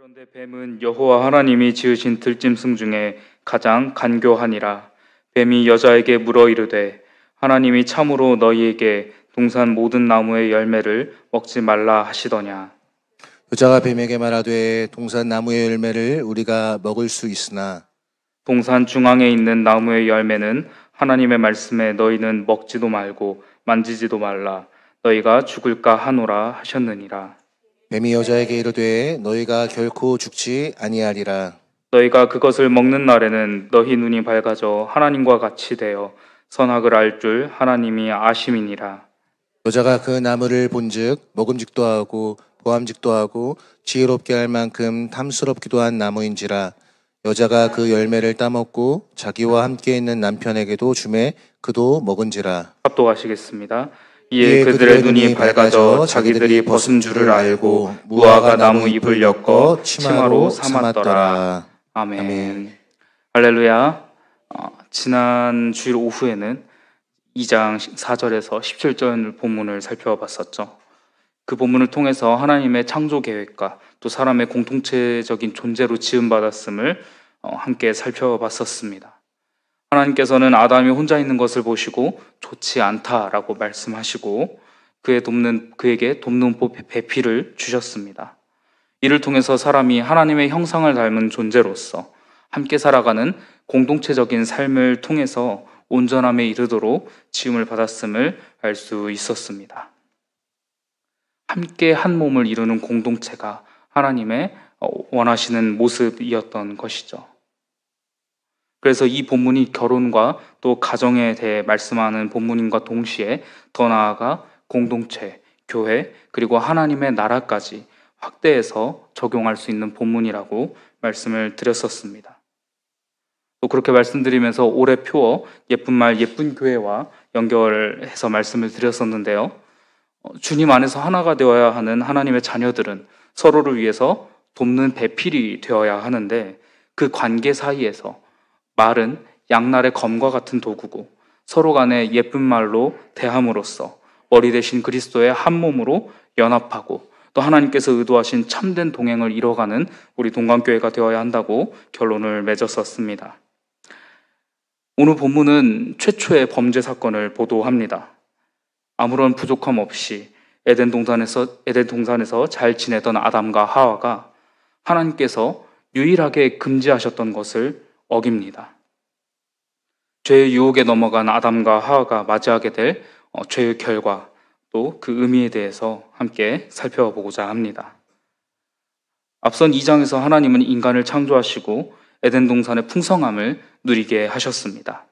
그런데 뱀은 여호와 하나님이 지으신 들짐승 중에 가장 간교하니라. 뱀이 여자에게 물어 이르되 하나님이 참으로 너희에게 동산 모든 나무의 열매를 먹지 말라 하시더냐. 여자가 뱀에게 말하되 동산 나무의 열매를 우리가 먹을 수 있으나 동산 중앙에 있는 나무의 열매는 하나님의 말씀에 너희는 먹지도 말고 만지지도 말라. 너희가 죽을까 하노라 하셨느니라. 뱀이 여자에게 이르되 너희가 결코 죽지 아니하리라. 너희가 그것을 먹는 날에는 너희 눈이 밝아져 하나님과 같이 되어 선악을 알 줄 하나님이 아심이니라. 여자가 그 나무를 본즉 먹음직도 하고 보암직도 하고 지혜롭게 할 만큼 탐스럽기도 한 나무인지라. 여자가 그 열매를 따먹고 자기와 함께 있는 남편에게도 주매 그도 먹은지라. 합독하시겠습니다. 이에 그들의 눈이 밝아져 자기들이 벗은 줄을 알고 무화과 나무 잎을 엮어 치마로 삼았더라. 아멘. 할렐루야. 지난 주일 오후에는 2장 4절에서 17절 본문을 살펴봤었죠. 그 본문을 통해서 하나님의 창조 계획과 또 사람의 공통체적인 존재로 지음받았음을 함께 살펴봤었습니다. 하나님께서는 아담이 혼자 있는 것을 보시고 좋지 않다라고 말씀하시고 그에게 돕는 배필을 주셨습니다. 이를 통해서 사람이 하나님의 형상을 닮은 존재로서 함께 살아가는 공동체적인 삶을 통해서 온전함에 이르도록 지음을 받았음을 알 수 있었습니다. 함께 한 몸을 이루는 공동체가 하나님의 원하시는 모습이었던 것이죠. 그래서 이 본문이 결혼과 또 가정에 대해 말씀하는 본문인과 동시에 더 나아가 공동체, 교회, 그리고 하나님의 나라까지 확대해서 적용할 수 있는 본문이라고 말씀을 드렸었습니다. 또 그렇게 말씀드리면서 올해 표어 예쁜 말 예쁜 교회와 연결해서 말씀을 드렸었는데요. 주님 안에서 하나가 되어야 하는 하나님의 자녀들은 서로를 위해서 돕는 배필이 되어야 하는데 그 관계 사이에서 말은 양날의 검과 같은 도구고 서로 간에 예쁜 말로 대함으로써 머리 대신 그리스도의 한 몸으로 연합하고 또 하나님께서 의도하신 참된 동행을 이뤄가는 우리 동관교회가 되어야 한다고 결론을 맺었었습니다. 오늘 본문은 최초의 범죄 사건을 보도합니다. 아무런 부족함 없이 에덴 동산에서 잘 지내던 아담과 하와가 하나님께서 유일하게 금지하셨던 것을 어깁니다. 죄의 유혹에 넘어간 아담과 하와가 맞이하게 될 죄의 결과 또 그 의미에 대해서 함께 살펴보고자 합니다. 앞선 2장에서 하나님은 인간을 창조하시고 에덴 동산의 풍성함을 누리게 하셨습니다.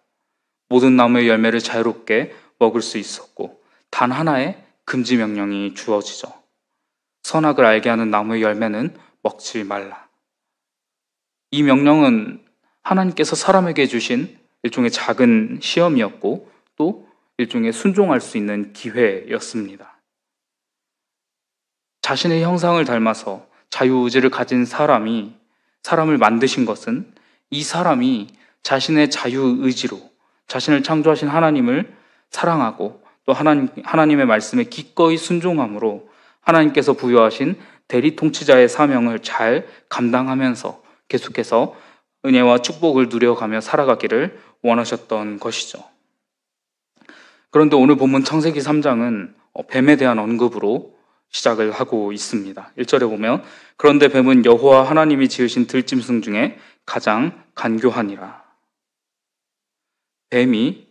모든 나무의 열매를 자유롭게 먹을 수 있었고 단 하나의 금지 명령이 주어지죠. 선악을 알게 하는 나무의 열매는 먹지 말라. 이 명령은 하나님께서 사람에게 주신 일종의 작은 시험이었고 또 일종의 순종할 수 있는 기회였습니다. 자신의 형상을 닮아서 자유의지를 가진 사람을 만드신 것은 이 사람이 자신의 자유의지로 자신을 창조하신 하나님을 사랑하고 또 하나님의 말씀에 기꺼이 순종함으로 하나님께서 부여하신 대리 통치자의 사명을 잘 감당하면서 계속해서 은혜와 축복을 누려가며 살아가기를 원하셨던 것이죠. 그런데 오늘 본문 창세기 3장은 뱀에 대한 언급으로 시작을 하고 있습니다. 1절에 보면 그런데 뱀은 여호와 하나님이 지으신 들짐승 중에 가장 간교하니라. 뱀이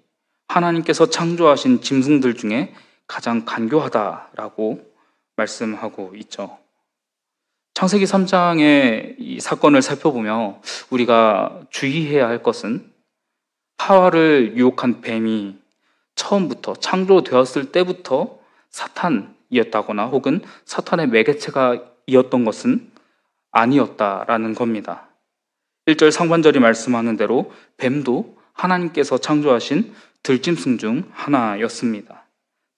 하나님께서 창조하신 짐승들 중에 가장 간교하다라고 말씀하고 있죠. 창세기 3장의 이 사건을 살펴보며 우리가 주의해야 할 것은 하와를 유혹한 뱀이 처음부터 창조되었을 때부터 사탄이었다거나 혹은 사탄의 매개체가 이었던 것은 아니었다라는 겁니다. 1절 상반절이 말씀하는 대로 뱀도 하나님께서 창조하신 들짐승 중 하나였습니다.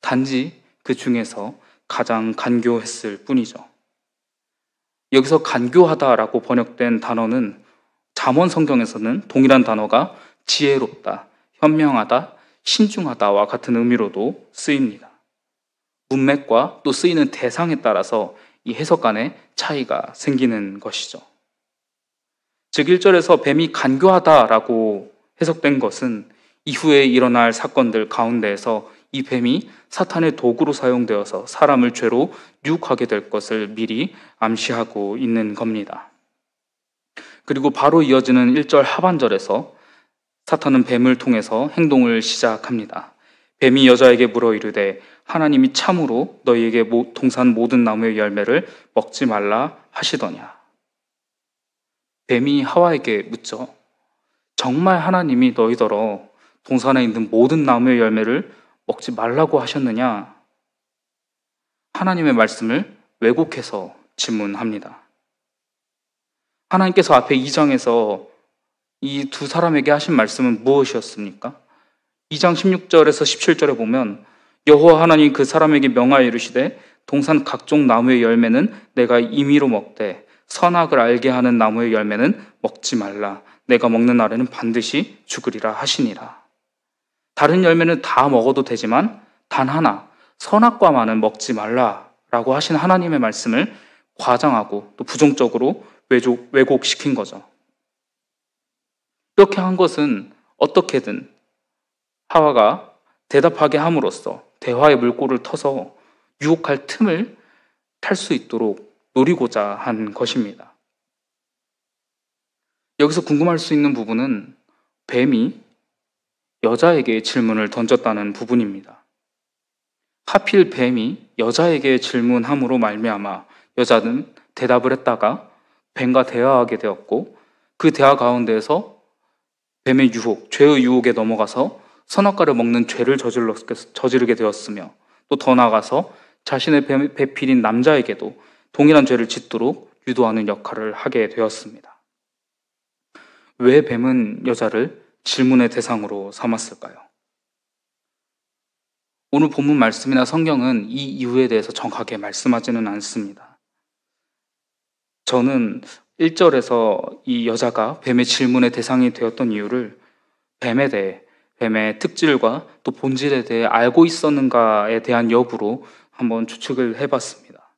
단지 그 중에서 가장 간교했을 뿐이죠. 여기서 간교하다라고 번역된 단어는 잠언 성경에서는 동일한 단어가 지혜롭다, 현명하다, 신중하다와 같은 의미로도 쓰입니다. 문맥과 또 쓰이는 대상에 따라서 이 해석 간의 차이가 생기는 것이죠. 즉 1절에서 뱀이 간교하다라고 해석된 것은 이후에 일어날 사건들 가운데에서 이 뱀이 사탄의 도구로 사용되어서 사람을 죄로 유혹하게 될 것을 미리 암시하고 있는 겁니다. 그리고 바로 이어지는 1절 하반절에서 사탄은 뱀을 통해서 행동을 시작합니다. 뱀이 여자에게 물어 이르되 하나님이 참으로 너희에게 동산 모든 나무의 열매를 먹지 말라 하시더냐. 뱀이 하와에게 묻죠. 정말 하나님이 너희더러 동산에 있는 모든 나무의 열매를 먹지 말라고 하셨느냐? 하나님의 말씀을 왜곡해서 질문합니다. 하나님께서 앞에 2장에서 이 두 사람에게 하신 말씀은 무엇이었습니까? 2장 16절에서 17절에 보면 여호와 하나님 그 사람에게 명하여 이르시되 동산 각종 나무의 열매는 내가 임의로 먹되 선악을 알게 하는 나무의 열매는 먹지 말라. 내가 먹는 날에는 반드시 죽으리라 하시니라. 다른 열매는 다 먹어도 되지만 단 하나 선악과만은 먹지 말라라고 하신 하나님의 말씀을 과장하고 또 부정적으로 왜곡시킨 거죠. 이렇게 한 것은 어떻게든 하와가 대답하게 함으로써 대화의 물꼬를 터서 유혹할 틈을 탈 수 있도록 노리고자 한 것입니다. 여기서 궁금할 수 있는 부분은 뱀이 여자에게 질문을 던졌다는 부분입니다. 하필 뱀이 여자에게 질문함으로 말미암아 여자는 대답을 했다가 뱀과 대화하게 되었고 그 대화 가운데에서 뱀의 유혹, 죄의 유혹에 넘어가서 선악과를 먹는 죄를 저지르게 되었으며 또 더 나아가서 자신의 배필인 남자에게도 동일한 죄를 짓도록 유도하는 역할을 하게 되었습니다. 왜 뱀은 여자를 질문의 대상으로 삼았을까요? 오늘 본문 말씀이나 성경은 이 이유에 대해서 정확하게 말씀하지는 않습니다. 저는 1절에서 이 여자가 뱀의 질문의 대상이 되었던 이유를 뱀에 대해, 뱀의 특질과 또 본질에 대해 알고 있었는가에 대한 여부로 한번 추측을 해봤습니다.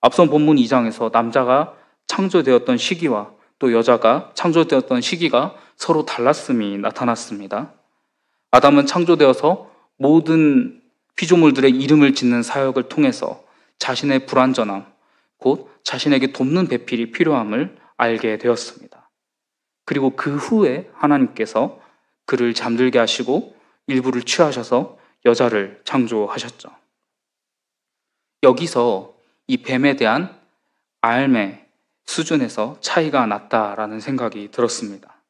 앞선 본문 2장에서 남자가 창조되었던 시기와 또 여자가 창조되었던 시기가 서로 달랐음이 나타났습니다. 아담은 창조되어서 모든 피조물들의 이름을 짓는 사역을 통해서 자신의 불완전함, 곧 자신에게 돕는 배필이 필요함을 알게 되었습니다. 그리고 그 후에 하나님께서 그를 잠들게 하시고 일부를 취하셔서 여자를 창조하셨죠. 여기서 이 뱀에 대한 알매 수준에서 차이가 났다라는 생각이 들었습니다.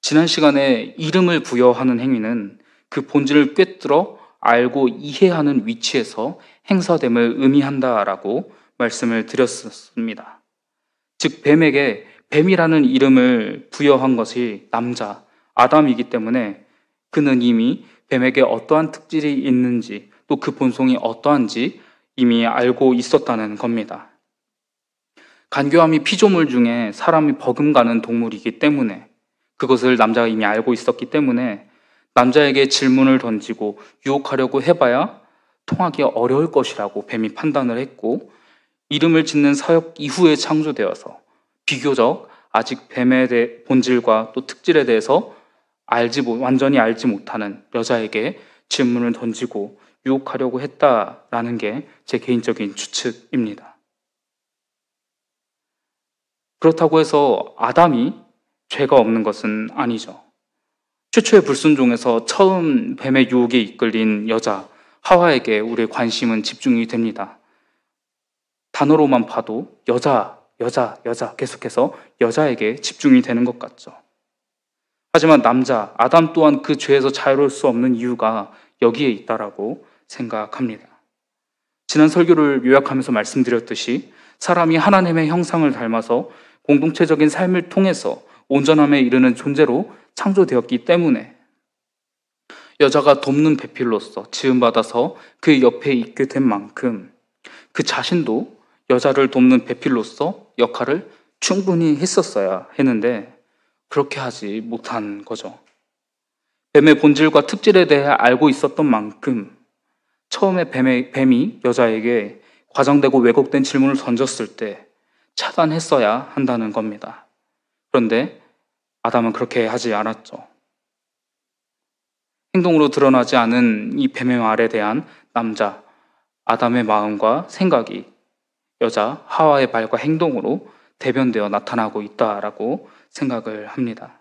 지난 시간에 이름을 부여하는 행위는 그 본질을 꿰뚫어 알고 이해하는 위치에서 행사됨을 의미한다라고 말씀을 드렸습니다. 즉 뱀에게 뱀이라는 이름을 부여한 것이 남자 아담이기 때문에 그는 이미 뱀에게 어떠한 특질이 있는지 또 그 본성이 어떠한지 이미 알고 있었다는 겁니다. 간교함이 피조물 중에 사람이 버금가는 동물이기 때문에 그것을 남자가 이미 알고 있었기 때문에 남자에게 질문을 던지고 유혹하려고 해봐야 통하기 어려울 것이라고 뱀이 판단을 했고 이름을 짓는 사역 이후에 창조되어서 비교적 아직 뱀의 본질과 또 특질에 대해서 완전히 알지 못하는 여자에게 질문을 던지고 유혹하려고 했다라는 게 제 개인적인 추측입니다. 그렇다고 해서 아담이 죄가 없는 것은 아니죠. 최초의 불순종에서 처음 뱀의 유혹에 이끌린 여자 하와에게 우리의 관심은 집중이 됩니다. 단어로만 봐도 여자 계속해서 여자에게 집중이 되는 것 같죠. 하지만 남자 아담 또한 그 죄에서 자유로울 수 없는 이유가 여기에 있다라고 생각합니다. 지난 설교를 요약하면서 말씀드렸듯이 사람이 하나님의 형상을 닮아서 공동체적인 삶을 통해서 온전함에 이르는 존재로 창조되었기 때문에 여자가 돕는 배필로서 지음받아서 그 옆에 있게 된 만큼 그 자신도 여자를 돕는 배필로서 역할을 충분히 했었어야 했는데 그렇게 하지 못한 거죠. 뱀의 본질과 특질에 대해 알고 있었던 만큼 처음에 뱀이 여자에게 과장되고 왜곡된 질문을 던졌을 때 차단했어야 한다는 겁니다. 그런데 아담은 그렇게 하지 않았죠. 행동으로 드러나지 않은 이 뱀의 말에 대한 남자 아담의 마음과 생각이 여자 하와의 말과 행동으로 대변되어 나타나고 있다라고 생각을 합니다.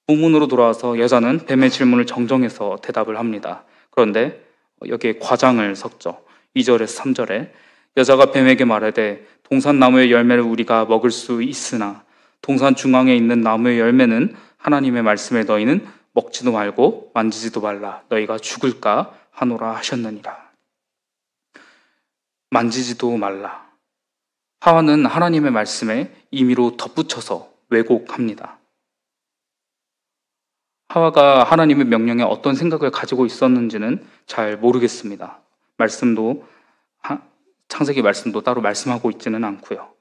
본문으로 돌아와서 여자는 뱀의 질문을 정정해서 대답을 합니다. 그런데 여기에 과장을 섞죠. 2절에서 3절에 여자가 뱀에게 말하되 동산 나무의 열매를 우리가 먹을 수 있으나 동산 중앙에 있는 나무의 열매는 하나님의 말씀에 너희는 먹지도 말고 만지지도 말라 너희가 죽을까 하노라 하셨느니라. 만지지도 말라. 하와는 하나님의 말씀에 임의로 덧붙여서 왜곡합니다. 하와가 하나님의 명령에 어떤 생각을 가지고 있었는지는 잘 모르겠습니다. 창세기 말씀도 따로 말씀하고 있지는 않고요.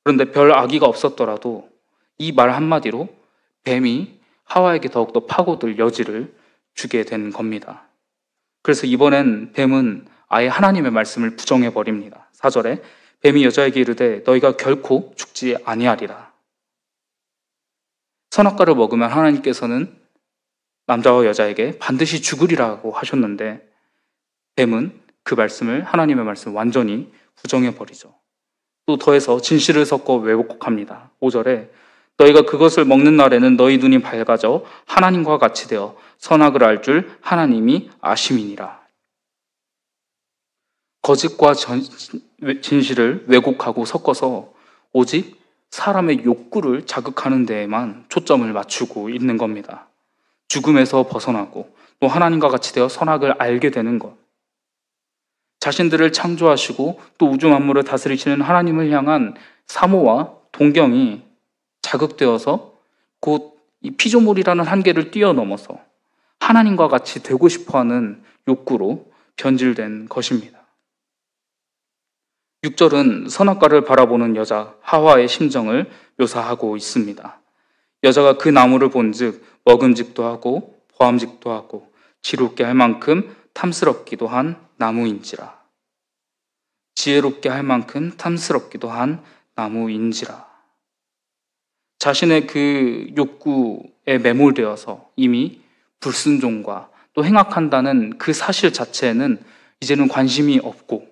그런데 별 악의가 없었더라도 이 말 한마디로 뱀이 하와에게 더욱더 파고들 여지를 주게 된 겁니다. 그래서 이번엔 뱀은 아예 하나님의 말씀을 부정해버립니다. 4절에 뱀이 여자에게 이르되 너희가 결코 죽지 아니하리라. 선악과를 먹으면 하나님께서는 남자와 여자에게 반드시 죽으리라고 하셨는데 뱀은 그 말씀을 하나님의 말씀을 완전히 부정해버리죠. 또 더해서 진실을 섞어 왜곡합니다. 5절에 너희가 그것을 먹는 날에는 너희 눈이 밝아져 하나님과 같이 되어 선악을 알 줄 하나님이 아심이니라. 거짓과 진실을 왜곡하고 섞어서 오직 사람의 욕구를 자극하는 데에만 초점을 맞추고 있는 겁니다. 죽음에서 벗어나고 또 하나님과 같이 되어 선악을 알게 되는 것. 자신들을 창조하시고 또 우주 만물을 다스리시는 하나님을 향한 사모와 동경이 자극되어서 곧 이 피조물이라는 한계를 뛰어넘어서 하나님과 같이 되고 싶어하는 욕구로 변질된 것입니다. 6절은 선악과를 바라보는 여자 하와의 심정을 묘사하고 있습니다. 여자가 그 나무를 본즉 먹음직도 하고 보암직도 하고 지롭게 할 만큼 탐스럽기도 한 나무인지라. 지혜롭게 할 만큼 탐스럽기도 한 나무인지라. 자신의 그 욕구에 매몰되어서 이미 불순종과 또 행악한다는 그 사실 자체에는 이제는 관심이 없고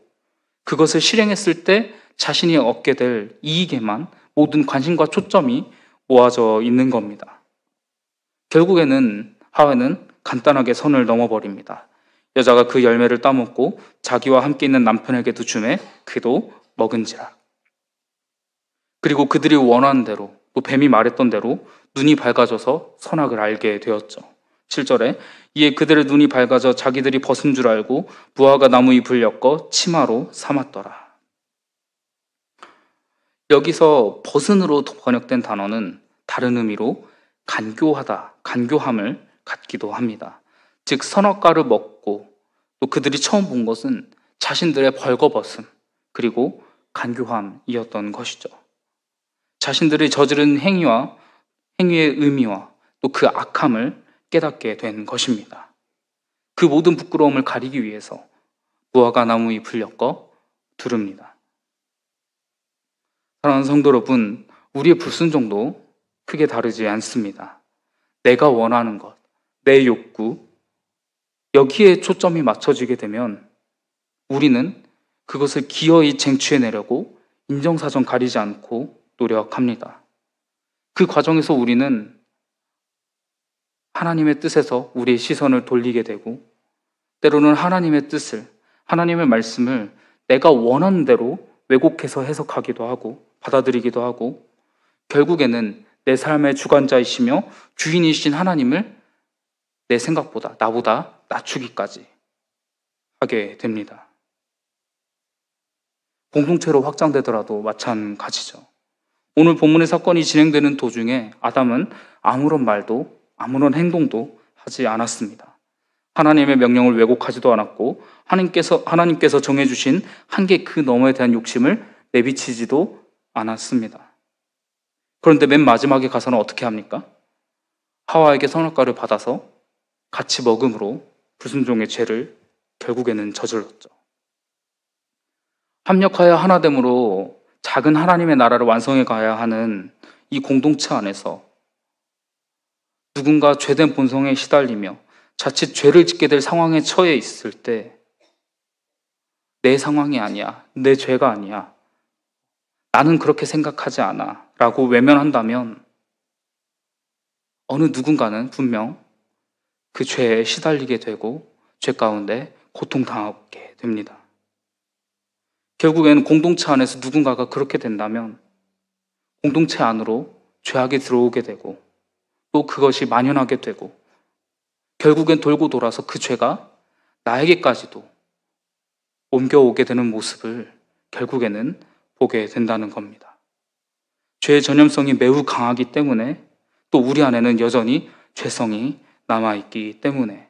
그것을 실행했을 때 자신이 얻게 될 이익에만 모든 관심과 초점이 모아져 있는 겁니다. 결국에는 하와는 간단하게 선을 넘어버립니다. 여자가 그 열매를 따먹고 자기와 함께 있는 남편에게도 주매 그도 먹은지라. 그리고 그들이 원하는 대로 또 뱀이 말했던 대로 눈이 밝아져서 선악을 알게 되었죠. 7절에 이에 그들의 눈이 밝아져 자기들이 벗은 줄 알고 무화과 나무 잎을 엮어 치마로 삼았더라. 여기서 벗은으로 번역된 단어는 다른 의미로 간교하다, 간교함을 갖기도 합니다. 즉 선악과를 먹고 또 그들이 처음 본 것은 자신들의 벌거벗음 그리고 간교함이었던 것이죠. 자신들이 저지른 행위의 의미와 또 그 악함을 깨닫게 된 것입니다. 그 모든 부끄러움을 가리기 위해서 무화과 나무 잎을 엮어 두릅니다. 사랑하는 성도 여러분, 우리의 불순종도 크게 다르지 않습니다. 내가 원하는 것, 내 욕구, 여기에 초점이 맞춰지게 되면 우리는 그것을 기어이 쟁취해내려고 인정사정 가리지 않고 노력합니다. 그 과정에서 우리는 하나님의 뜻에서 우리의 시선을 돌리게 되고 때로는 하나님의 뜻을, 하나님의 말씀을 내가 원하는 대로 왜곡해서 해석하기도 하고 받아들이기도 하고 결국에는 내 삶의 주관자이시며 주인이신 하나님을 내 생각보다 나보다 낮추기까지 하게 됩니다. 공동체로 확장되더라도 마찬가지죠. 오늘 본문의 사건이 진행되는 도중에 아담은 아무런 말도 아무런 행동도 하지 않았습니다. 하나님의 명령을 왜곡하지도 않았고 하나님께서 정해주신 한계 그 너머에 대한 욕심을 내비치지도 않았습니다. 그런데 맨 마지막에 가서는 어떻게 합니까? 하와에게 선악과를 받아서 같이 먹음으로 불순종의 죄를 결국에는 저질렀죠. 합력하여 하나됨으로 작은 하나님의 나라를 완성해 가야 하는 이 공동체 안에서 누군가 죄된 본성에 시달리며 자칫 죄를 짓게 될 상황에 처해 있을 때 내 상황이 아니야, 내 죄가 아니야, 나는 그렇게 생각하지 않아 라고 외면한다면 어느 누군가는 분명 그 죄에 시달리게 되고 죄 가운데 고통당하게 됩니다. 결국에는 공동체 안에서 누군가가 그렇게 된다면 공동체 안으로 죄악이 들어오게 되고 또 그것이 만연하게 되고 결국엔 돌고 돌아서 그 죄가 나에게까지도 옮겨오게 되는 모습을 결국에는 보게 된다는 겁니다. 죄의 전염성이 매우 강하기 때문에 또 우리 안에는 여전히 죄성이 남아있기 때문에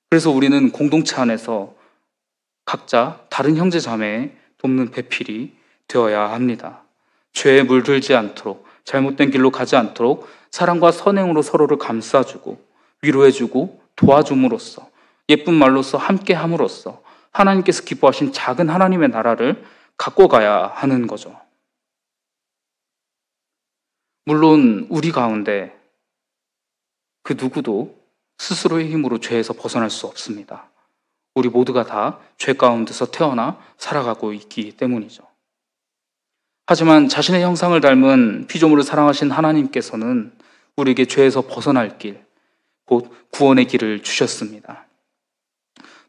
그래서 우리는 공동체 안에서 각자 다른 형제 자매의 돕는 배필이 되어야 합니다. 죄에 물들지 않도록 잘못된 길로 가지 않도록 사랑과 선행으로 서로를 감싸주고 위로해주고 도와줌으로써 예쁜 말로써 함께함으로써 하나님께서 기뻐하신 작은 하나님의 나라를 갖고 가야 하는 거죠. 물론 우리 가운데 그 누구도 스스로의 힘으로 죄에서 벗어날 수 없습니다. 우리 모두가 다 죄 가운데서 태어나 살아가고 있기 때문이죠. 하지만 자신의 형상을 닮은 피조물을 사랑하신 하나님께서는 우리에게 죄에서 벗어날 길, 곧 구원의 길을 주셨습니다.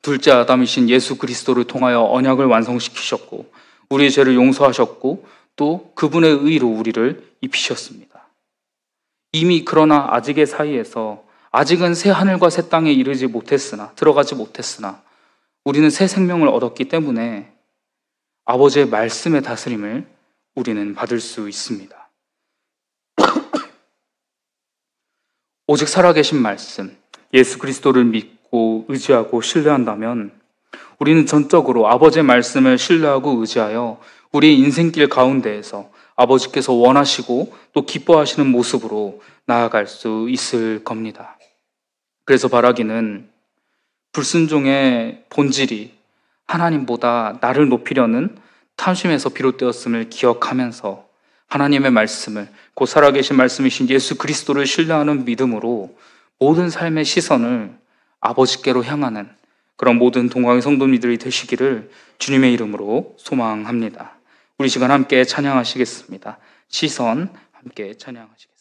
둘째 아담이신 예수 그리스도를 통하여 언약을 완성시키셨고 우리의 죄를 용서하셨고 또 그분의 의로 우리를 입히셨습니다. 이미 그러나 아직의 사이에서 아직은 새 하늘과 새 땅에 이르지 못했으나 들어가지 못했으나 우리는 새 생명을 얻었기 때문에 아버지의 말씀의 다스림을 우리는 받을 수 있습니다. 오직 살아계신 말씀, 예수 그리스도를 믿고 의지하고 신뢰한다면 우리는 전적으로 아버지의 말씀을 신뢰하고 의지하여 우리의 인생길 가운데에서 아버지께서 원하시고 또 기뻐하시는 모습으로 나아갈 수 있을 겁니다. 그래서 바라기는 불순종의 본질이 하나님보다 나를 높이려는 탐심에서 비롯되었음을 기억하면서 하나님의 말씀을 곧 살아계신 말씀이신 예수 그리스도를 신뢰하는 믿음으로 모든 삶의 시선을 아버지께로 향하는 그런 모든 동광의 성도님들이 되시기를 주님의 이름으로 소망합니다. 우리 시간 함께 찬양하시겠습니다. 시선 함께 찬양하시겠습니다.